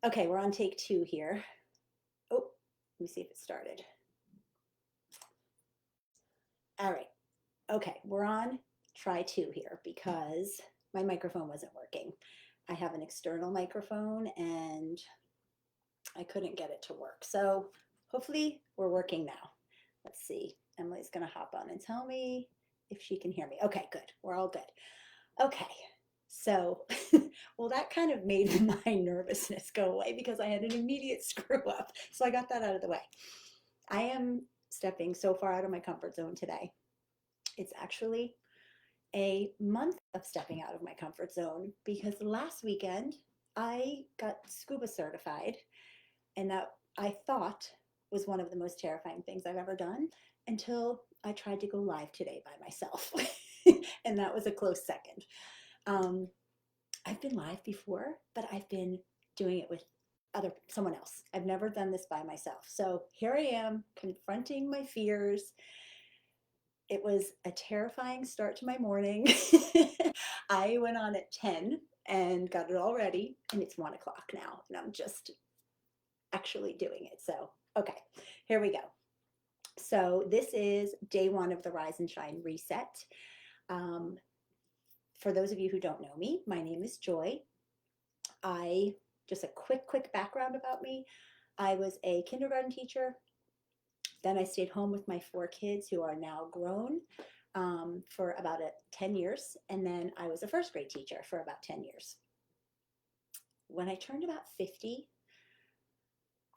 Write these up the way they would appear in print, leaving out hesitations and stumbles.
Okay, we're on take 2 here. Oh, let me see if it started. All right. Okay, we're on try 2 here because my microphone wasn't working. I have an external microphone and I couldn't get it to work. So hopefully we're working now. Let's see. Emily's going to hop on and tell me if she can hear me. Okay, good. We're all good. Okay. So, well, that kind of made my nervousness go away because I had an immediate screw up. So I got that out of the way. I am stepping so far out of my comfort zone today. It's actually a month of stepping out of my comfort zone because last weekend I got scuba certified, and that I thought was one of the most terrifying things I've ever done until I tried to go live today by myself. And that was a close second. Um, I've been live before, but I've been doing it with someone else. I've never done this by myself. So here I am confronting my fears. It was a terrifying start to my morning. I went on at 10 and got it all ready, and it's 1 o'clock now, and I'm just actually doing it. So, okay, here we go. So, this is day 1 of the Rise and Shine Reset. Um, for those of you who don't know me, my name is Joy. Just a quick background about me. I was a kindergarten teacher. Then I stayed home with my 4 kids who are now grown for about 10 years. And then I was a first grade teacher for about 10 years. When I turned about 50,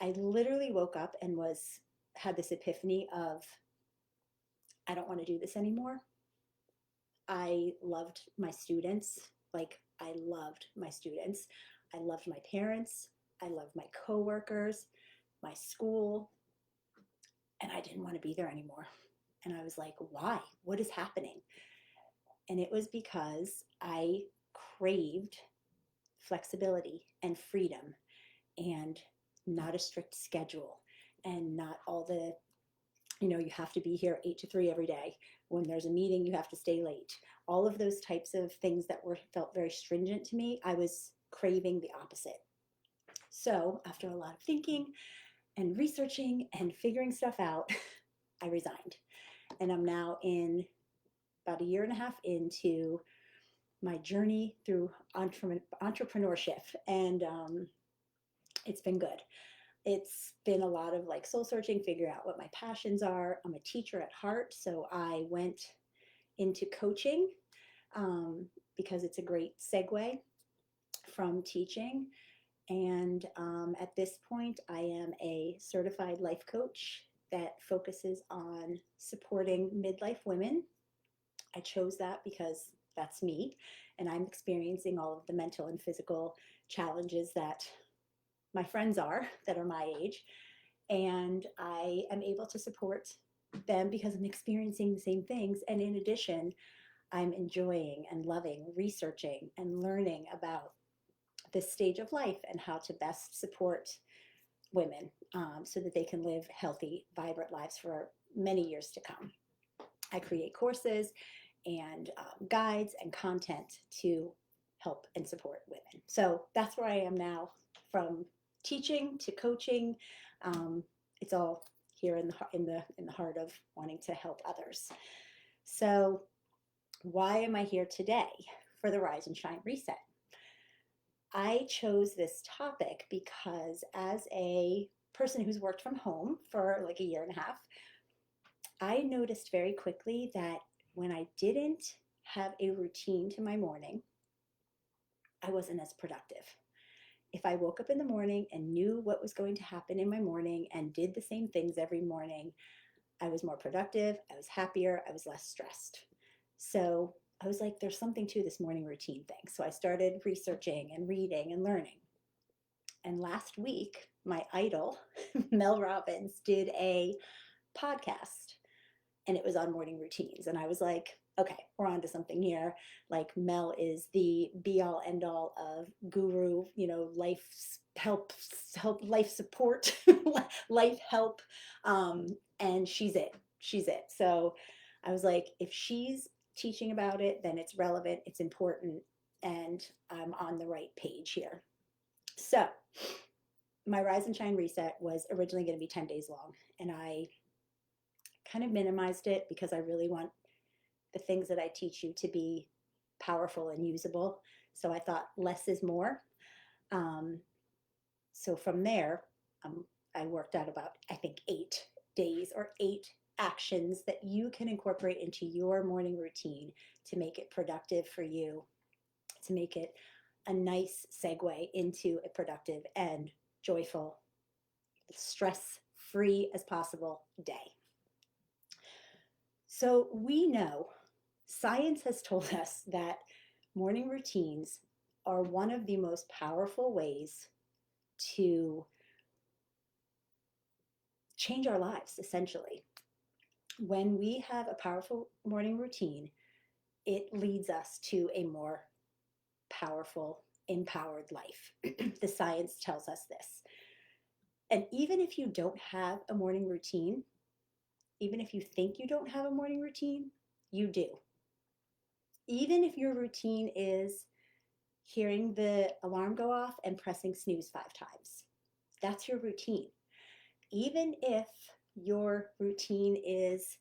I literally woke up and had this epiphany of, I don't want to do this anymore. I loved my students. Like, I loved my students. I loved my parents. I loved my coworkers, my school, and I didn't want to be there anymore. And I was like, why? What is happening? And it was because I craved flexibility and freedom and not a strict schedule and not all the, you have to be here 8 to 3 every day. When there's a meeting, you have to stay late. All of those types of things that felt very stringent to me, I was craving the opposite. So after a lot of thinking and researching and figuring stuff out, I resigned. And I'm now in about a year and a half into my journey through entrepreneurship. And it's been good. It's been a lot of like soul searching, figuring out what my passions are. I'm a teacher at heart, so I went into coaching because it's a great segue from teaching. And at this point, I am a certified life coach that focuses on supporting midlife women. I chose that because that's me, and I'm experiencing all of the mental and physical challenges that my friends are that are my age. And I am able to support them because I'm experiencing the same things. And in addition, I'm enjoying and loving researching and learning about this stage of life and how to best support women so that they can live healthy, vibrant lives for many years to come. I create courses and guides and content to help and support women. So that's where I am now, from teaching to coaching. It's all here in the heart of wanting to help others. So why am I here today for the Rise and Shine Reset? I chose this topic because as a person who's worked from home for like a year and a half, I noticed very quickly that when I didn't have a routine to my morning, I wasn't as productive. If I woke up in the morning and knew what was going to happen in my morning and did the same things every morning, I was more productive, I was happier, I was less stressed. So I was like, there's something to this morning routine thing. So I started researching and reading and learning. And last week, my idol, Mel Robbins, did a podcast, and it was on morning routines. And I was like, okay, we're on to something here. Like, Mel is the be all end all of guru, life life support, life help. And she's it. She's it. So I was like, if she's teaching about it, then it's relevant, it's important, and I'm on the right page here. So my Rise and Shine Reset was originally going to be 10 days long, and I kind of minimized it because I really want the things that I teach you to be powerful and usable. So I thought less is more. Um, so from there, um, I worked out about, I think, 8 days or 8 actions that you can incorporate into your morning routine to make it productive for you, to make it a nice segue into a productive and joyful, stress free as possible day. So we know, science has told us that morning routines are one of the most powerful ways to change our lives, essentially. When we have a powerful morning routine, it leads us to a more powerful, empowered life. The science tells us this. And even if you don't have a morning routine, even if you think you don't have a morning routine, you do. Even if your routine is hearing the alarm go off and pressing snooze 5 times, that's your routine. Even if your routine is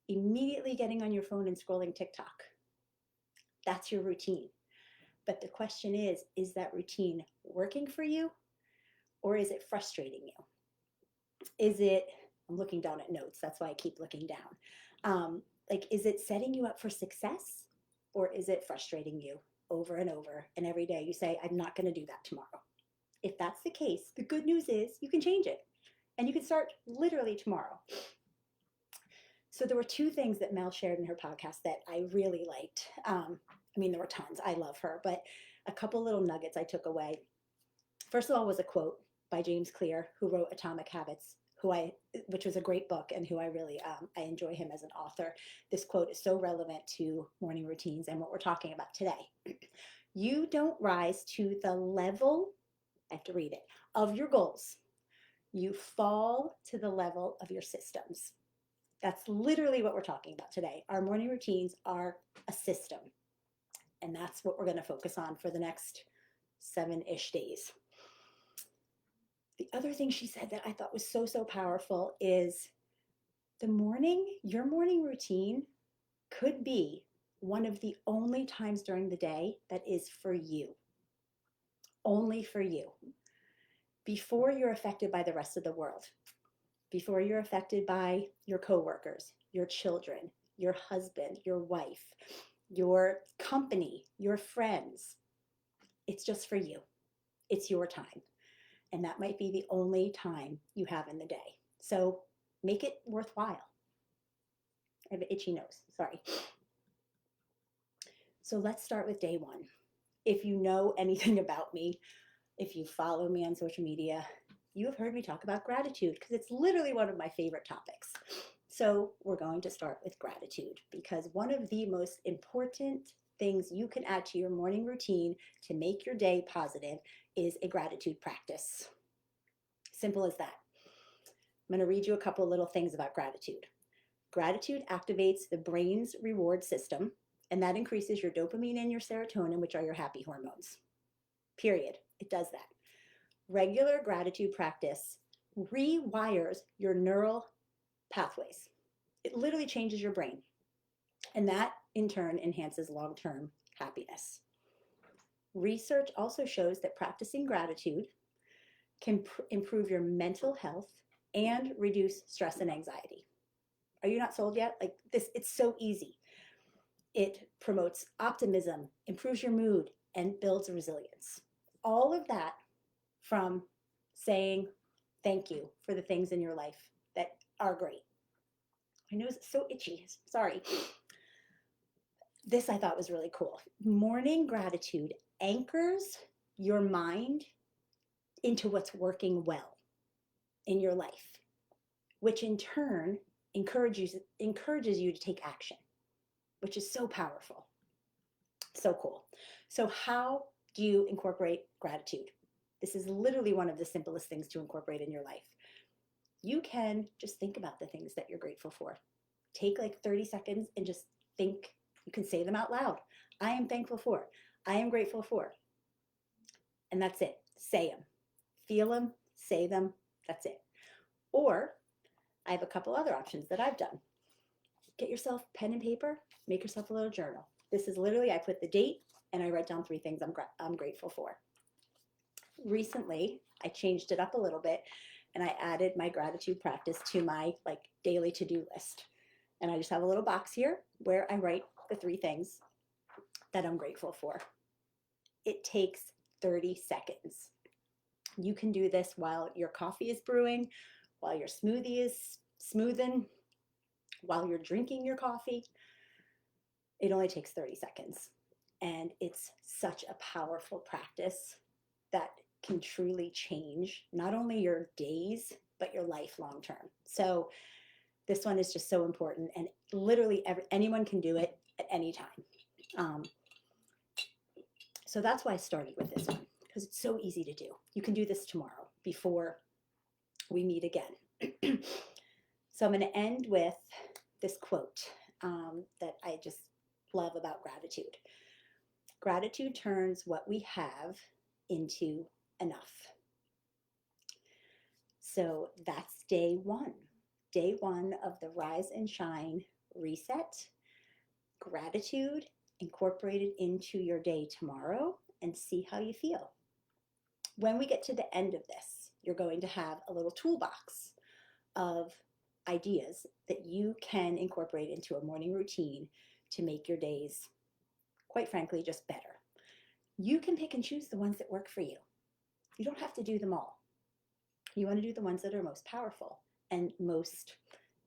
immediately getting on your phone and scrolling TikTok, that's your routine. But the question is that routine working for you, or is it frustrating you? Is it, I'm looking down at notes, that's why I keep looking down. Like, is it setting you up for success, or is it frustrating you over and over? And every day you say, I'm not going to do that tomorrow. If that's the case, the good news is you can change it, and you can start literally tomorrow. So there were 2 things that Mel shared in her podcast that I really liked. I mean, there were tons. I love her, but a couple little nuggets I took away. First of all was a quote by James Clear, who wrote Atomic Habits, which was a great book, and who I really I enjoy him as an author. This quote is so relevant to morning routines and what we're talking about today. You don't rise to the level, I have to read it, of your goals. You fall to the level of your systems. That's literally what we're talking about today. Our morning routines are a system, and that's what we're going to focus on for the next 7-ish days. The other thing she said that I thought was so, so powerful is your morning routine could be one of the only times during the day that is for you. Only for you. Before you're affected by the rest of the world. Before you're affected by your coworkers, your children, your husband, your wife, your company, your friends. It's just for you. It's your time. And that might be the only time you have in the day. So make it worthwhile. I have an itchy nose, sorry. So let's start with day 1. If you know anything about me, if you follow me on social media, you have heard me talk about gratitude because it's literally one of my favorite topics. So we're going to start with gratitude, because one of the most important things you can add to your morning routine to make your day positive is a gratitude practice. Simple as that. I'm going to read you a couple little things about gratitude. Gratitude activates the brain's reward system, and that increases your dopamine and your serotonin, which are your happy hormones. Period. It does that. Regular gratitude practice rewires your neural pathways. It literally changes your brain, and that in turn enhances long-term happiness. Research also shows that practicing gratitude can improve your mental health and reduce stress and anxiety. Are you not sold yet? Like this, it's so easy. It promotes optimism, improves your mood, and builds resilience. All of that from saying thank you for the things in your life that are great. My nose is so itchy, sorry. This I thought was really cool. Morning gratitude anchors your mind into what's working well in your life, which in turn encourages you to take action, which is so powerful. So cool. So how do you incorporate gratitude? This is literally one of the simplest things to incorporate in your life. You can just think about the things that you're grateful for. Take like 30 seconds and just think. You can say them out loud. I am thankful for. I am grateful for. And that's it. Say them. Feel them. say them, that's it. Or I have a couple other options that I've done. Get yourself pen and paper, make yourself a little journal. This is literally, I put the date and I write down 3 things I'm grateful for. Recently, I changed it up a little bit and I added my gratitude practice to my like daily to-do list. And I just have a little box here where I write the 3 things that I'm grateful for. It takes 30 seconds. You can do this while your coffee is brewing, while your smoothie is smoothing, while you're drinking your coffee. It only takes 30 seconds. And it's such a powerful practice that can truly change not only your days, but your life long term. So this one is just so important, and literally anyone can do it at any time. So that's why I started with this one, because it's so easy to do. You can do this tomorrow before we meet again. So I'm going to end with this quote that I just love about gratitude. Gratitude turns what we have into enough. So that's day 1. Day 1 of the Rise and Shine reset. Gratitude incorporated into your day tomorrow, and see how you feel. When we get to the end of this, you're going to have a little toolbox of ideas that you can incorporate into a morning routine to make your days, quite frankly, just better. You can pick and choose the ones that work for you. You don't have to do them all. You want to do the ones that are most powerful and most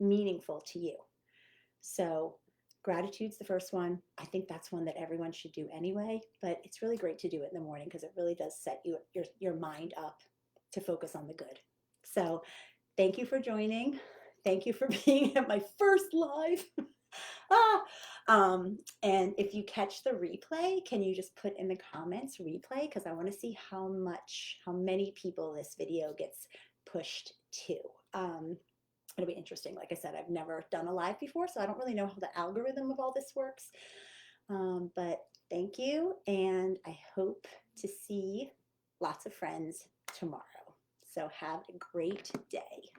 meaningful to you. So gratitude's the first one. I think that's one that everyone should do anyway, but it's really great to do it in the morning because it really does set your mind up to focus on the good. So thank you for joining. Thank you for being at my first live. And if you catch the replay, can you just put in the comments replay? Because I want to see how many people this video gets pushed to. It'll be interesting. Like I said, I've never done a live before, so I don't really know how the algorithm of all this works. But thank you, and I hope to see lots of friends tomorrow. So have a great day.